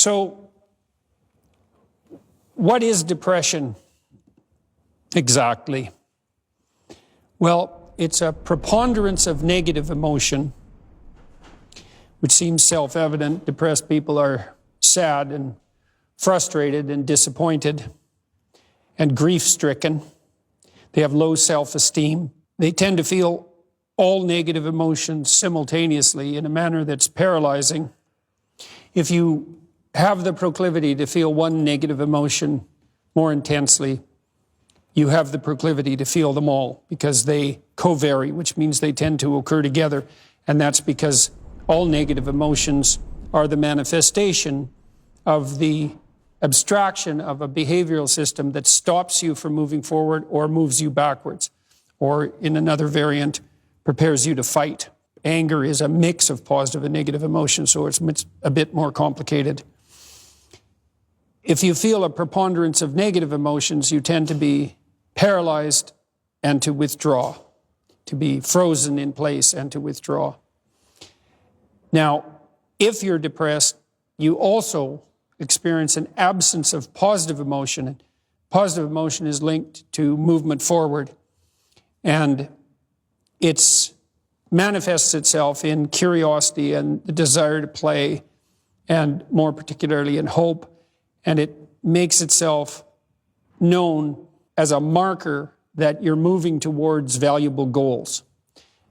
So, what is depression exactly? Well, it's a preponderance of negative emotion, which seems self-evident. Depressed people are sad and frustrated and disappointed and grief-stricken. They have low self-esteem. They tend to feel all negative emotions simultaneously in a manner that's paralyzing. If you have the proclivity to feel one negative emotion more intensely, you have the proclivity to feel them all because they co-vary, which means they tend to occur together. And that's because all negative emotions are the manifestation of the abstraction of a behavioral system that stops you from moving forward or moves you backwards, or in another variant, prepares you to fight. Anger is a mix of positive and negative emotions, so it's a bit more complicated. If you feel a preponderance of negative emotions, you tend to be paralyzed and to withdraw, to be frozen in place and to withdraw. Now, if you're depressed, you also experience an absence of positive emotion. Positive emotion is linked to movement forward, and it manifests itself in curiosity and the desire to play, and more particularly in hope, and it makes itself known as a marker that you're moving towards valuable goals.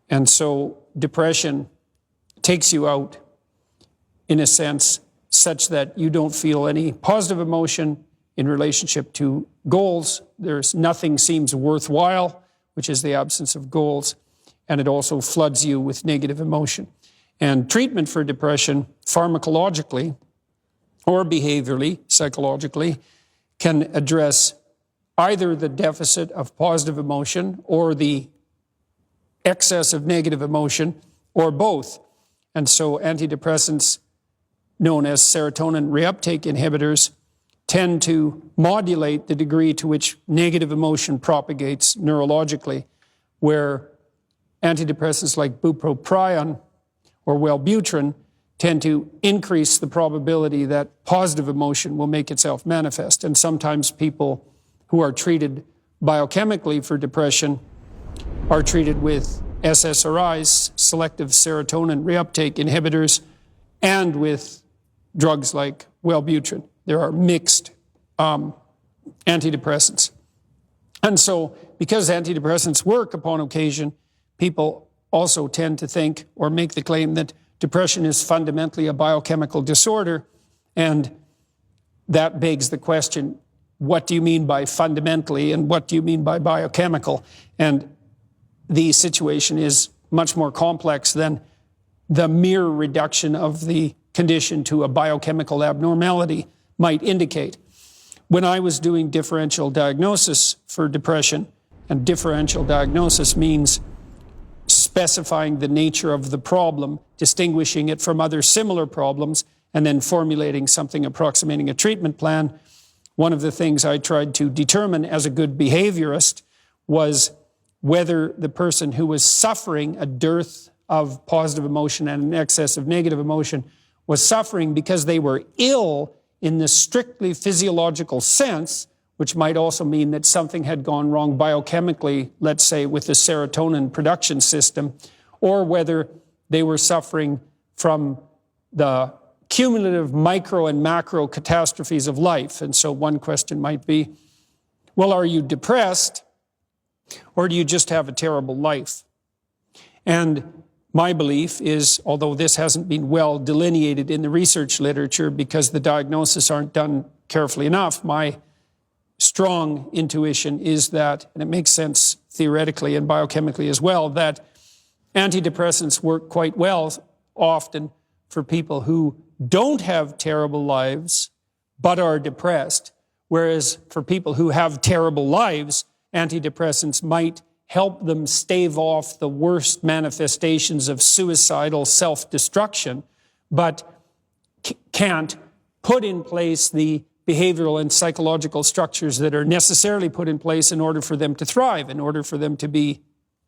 And so depression takes you out in a sense such that you don't feel any positive emotion in relationship to goals. Nothing seems worthwhile, which is the absence of goals, and it also floods you with negative emotion. And treatment for depression, pharmacologically or behaviorally, psychologically, can address either the deficit of positive emotion or the excess of negative emotion, or both. And so antidepressants, known as serotonin reuptake inhibitors, tend to modulate the degree to which negative emotion propagates neurologically, where antidepressants like bupropion or Wellbutrin tend to increase the probability that positive emotion will make itself manifest. And sometimes people who are treated biochemically for depression are treated with SSRIs, selective serotonin reuptake inhibitors, and with drugs like Wellbutrin. There are mixed antidepressants. And so, because antidepressants work upon occasion, people also tend to think or make the claim that depression is fundamentally a biochemical disorder, and that begs the question, what do you mean by fundamentally and what do you mean by biochemical? And the situation is much more complex than the mere reduction of the condition to a biochemical abnormality might indicate. When I was doing differential diagnosis for depression, and differential diagnosis means specifying the nature of the problem, distinguishing it from other similar problems, and then formulating something approximating a treatment plan, one of the things I tried to determine as a good behaviorist was whether the person who was suffering a dearth of positive emotion and an excess of negative emotion was suffering because they were ill in the strictly physiological sense, which might also mean that something had gone wrong biochemically, let's say with the serotonin production system, or whether they were suffering from the cumulative micro and macro catastrophes of life. And so one question might be, well, are you depressed, or do you just have a terrible life? And my belief is, although this hasn't been well delineated in the research literature because the diagnoses aren't done carefully enough, my strong intuition is that, and it makes sense theoretically and biochemically as well, that antidepressants work quite well often for people who don't have terrible lives but are depressed, whereas for people who have terrible lives, antidepressants might help them stave off the worst manifestations of suicidal self-destruction, but can't put in place the behavioral and psychological structures that are necessarily put in place in order for them to thrive, in order for them to be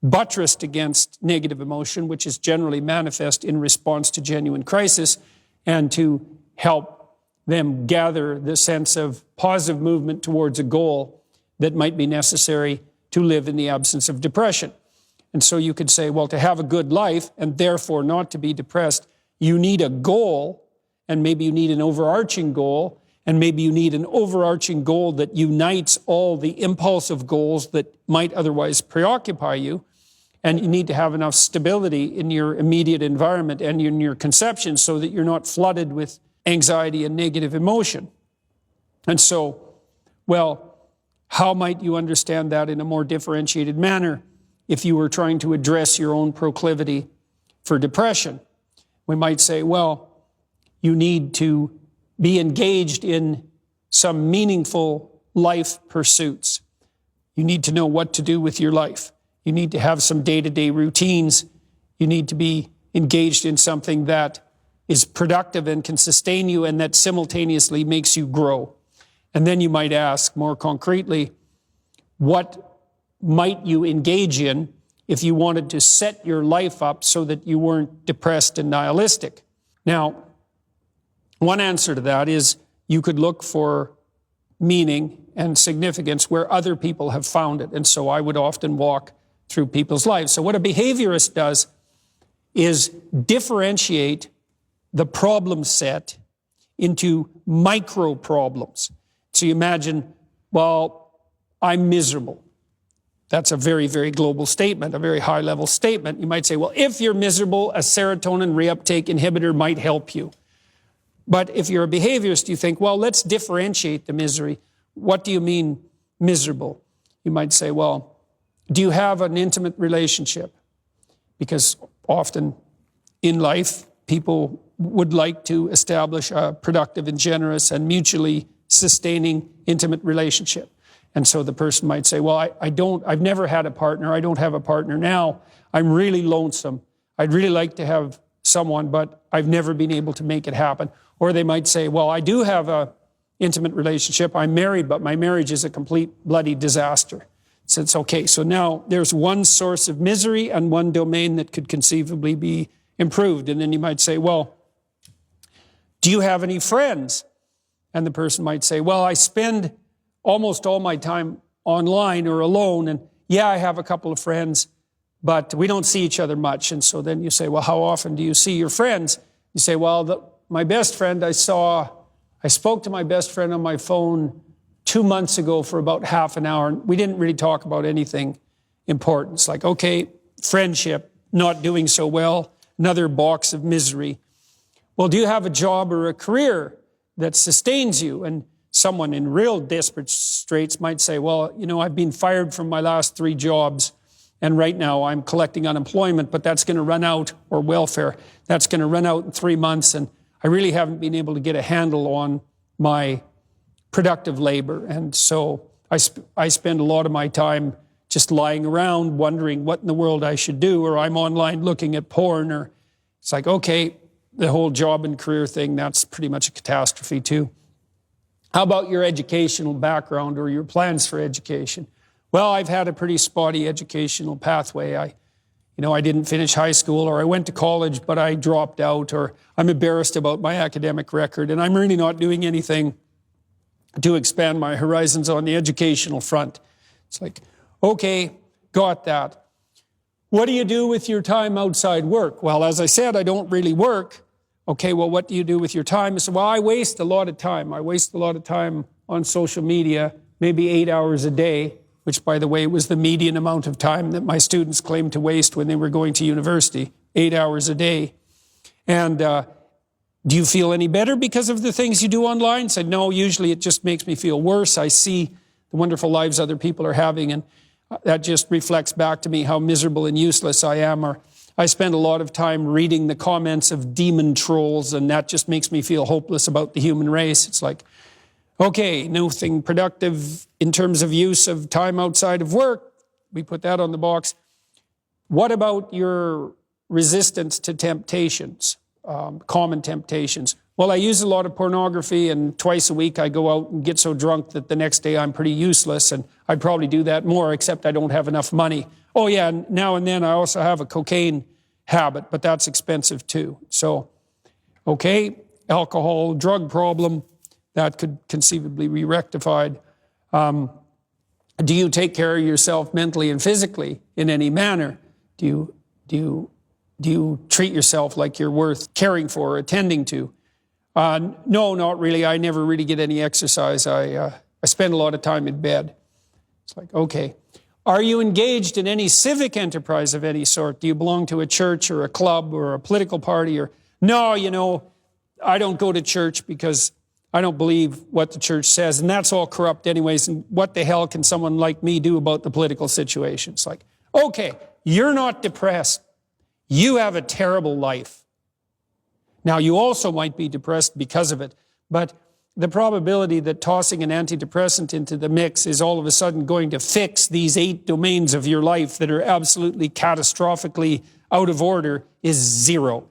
buttressed against negative emotion, which is generally manifest in response to genuine crisis, and to help them gather the sense of positive movement towards a goal that might be necessary to live in the absence of depression. And so you could say, well, to have a good life and therefore not to be depressed, you need a goal, and maybe you need an overarching goal, and maybe you need an overarching goal that unites all the impulsive goals that might otherwise preoccupy you. And you need to have enough stability in your immediate environment and in your conception so that you're not flooded with anxiety and negative emotion. And so, well, how might you understand that in a more differentiated manner if you were trying to address your own proclivity for depression? We might say, well, you need to be engaged in some meaningful life pursuits. You need to know what to do with your life. You need to have some day-to-day routines. You need to be engaged in something that is productive and can sustain you and that simultaneously makes you grow. And then you might ask more concretely, what might you engage in if you wanted to set your life up so that you weren't depressed and nihilistic? Now, one answer to that is you could look for meaning and significance where other people have found it. And so I would often walk through people's lives. So what a behaviorist does is differentiate the problem set into micro problems. So you imagine, well, I'm miserable. That's a very, very global statement, a very high-level statement. You might say, well, if you're miserable, a serotonin reuptake inhibitor might help you. But if you're a behaviorist, you think, well, let's differentiate the misery. What do you mean miserable? You might say, well, do you have an intimate relationship? Because often in life, people would like to establish a productive and generous and mutually sustaining intimate relationship. And so the person might say, well, I've never had a partner. I don't have a partner now. I'm really lonesome. I'd really like to have someone, but I've never been able to make it happen. Or they might say, well, I do have an intimate relationship. I'm married, but my marriage is a complete bloody disaster. So it's okay. So now there's one source of misery and one domain that could conceivably be improved. And then you might say, well, do you have any friends? And the person might say, well, I spend almost all my time online or alone. And yeah, I have a couple of friends, but we don't see each other much. And so then you say, well, how often do you see your friends? You say, well, my best friend I spoke to my best friend on my phone 2 months ago for about half an hour. And we didn't really talk about anything important. It's like, okay, friendship, not doing so well, another box of misery. Well, do you have a job or a career that sustains you? And someone in real desperate straits might say, well, you know, I've been fired from my last 3 jobs, and right now I'm collecting unemployment, but that's going to run out, or welfare, that's going to run out in 3 months, and I really haven't been able to get a handle on my productive labor. And so I spend a lot of my time just lying around wondering what in the world I should do, or I'm online looking at porn, or it's like, okay, the whole job and career thing, that's pretty much a catastrophe too. How about your educational background or your plans for education? Well, I've had a pretty spotty educational pathway. I didn't finish high school, or I went to college, but I dropped out, or I'm embarrassed about my academic record, and I'm really not doing anything to expand my horizons on the educational front. It's like, okay, got that. What do you do with your time outside work? Well, as I said, I don't really work. Okay, well, what do you do with your time? I said, well, I waste a lot of time. I waste a lot of time on social media, maybe 8 hours a day, which, by the way, was the median amount of time that my students claimed to waste when they were going to university, 8 hours a day. And do you feel any better because of the things you do online? I said, no, usually it just makes me feel worse. I see the wonderful lives other people are having, and that just reflects back to me how miserable and useless I am. Or I spend a lot of time reading the comments of demon trolls, and that just makes me feel hopeless about the human race. It's like, okay, nothing productive in terms of use of time outside of work. We put that on the box. What about your resistance to temptations, common temptations? Well, I use a lot of pornography, and twice a week I go out and get so drunk that the next day I'm pretty useless, and I'd probably do that more, except I don't have enough money. Oh yeah, now and then I also have a cocaine habit, but that's expensive too. So, okay, alcohol, drug problem, that could conceivably be rectified. Do you take care of yourself mentally and physically in any manner? Do you treat yourself like you're worth caring for or attending to? No, not really. I never really get any exercise. I spend a lot of time in bed. It's like, okay. Are you engaged in any civic enterprise of any sort? Do you belong to a church or a club or a political party? Or no, you know, I don't go to church because I don't believe what the church says, and that's all corrupt anyways, and what the hell can someone like me do about the political situation? It's like, okay, you're not depressed. You have a terrible life. Now, you also might be depressed because of it, but the probability that tossing an antidepressant into the mix is all of a sudden going to fix these 8 domains of your life that are absolutely catastrophically out of order is 0.